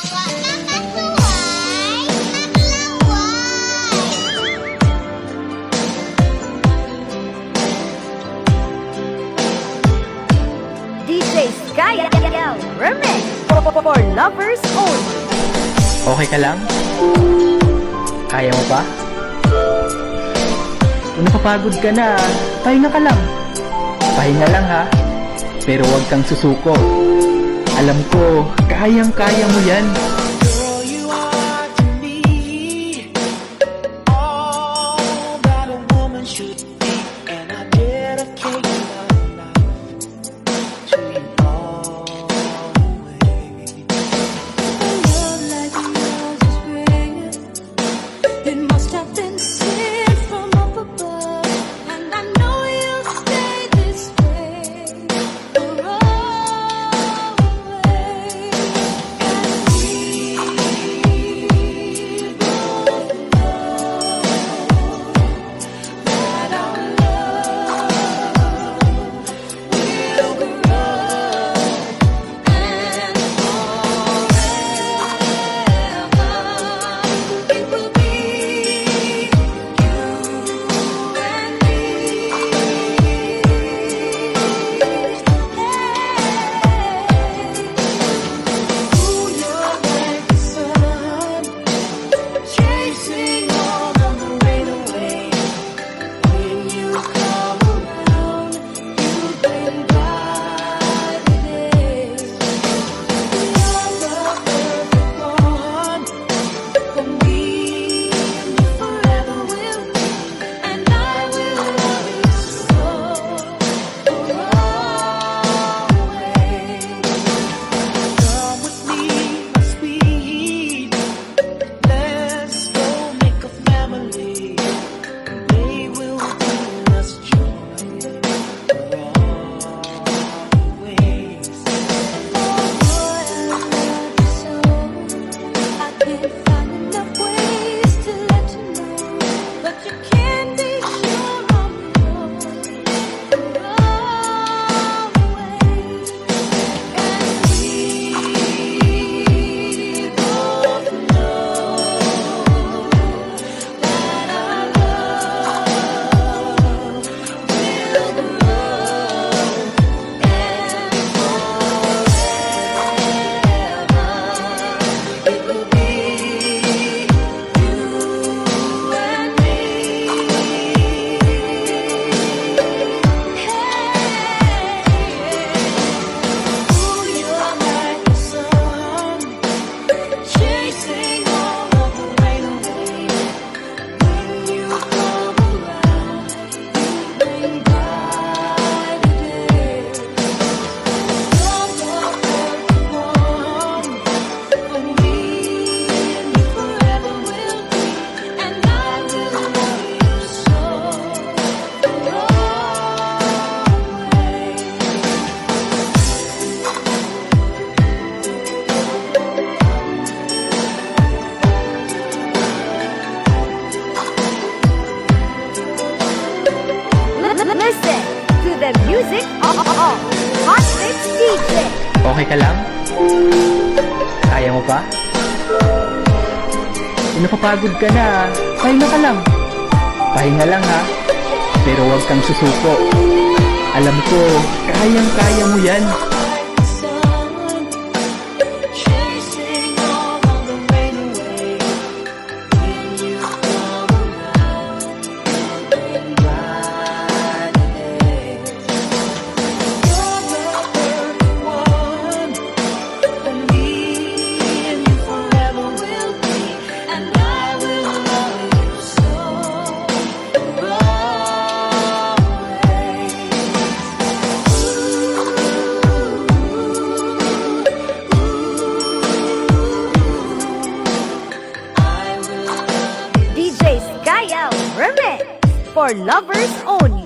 DJ Sky Remix for lovers only. Okay ka lang? Kaya mo pa? Kung napapagod ka na, pahinga ka lang. Pahinga lang ha, pero huwag kang susuko. Alam ko, kayang-kaya mo yan. Girl, you are to me all that a woman should be, and I dedicate my life to you always. A love like yours is rare. It must have been sent from up above, and I know you'll stay this way for always. And we both know that our love will grow, and forever it will be you and me. Ooh, you're like the sun, chasing all of the rain away. When you come around, you bring bright days. You're the perfect one for me, and you forever will be, and I will love you so for always. Come with me, my sweet. Let's go make a family. They will bring us joy for always. I can't find enough ways to let you know, but you can be sure I'm yours for always. And we both know that our love will grow, and forever it will be you and me. Ooh, you're like the sun, chasing all of the rain away. When you come around, you bring bright days. You're the perfect one for me, and you forever will be, and I will love you so for Listen to the music of Hot Mix DJ. Okay ka lang? Kaya mo pa? Kung napapagod ka na, pahinga ka lang. Pahinga lang ha, pero huwag kang susuko. Alam ko, kayang-kaya mo yan. Like the sun, chasing all of the rain away. When you come around, you bring bright days. You're the perfect one for me, and you forever will be, and I will love you so for DJ Sky Remix for lovers only.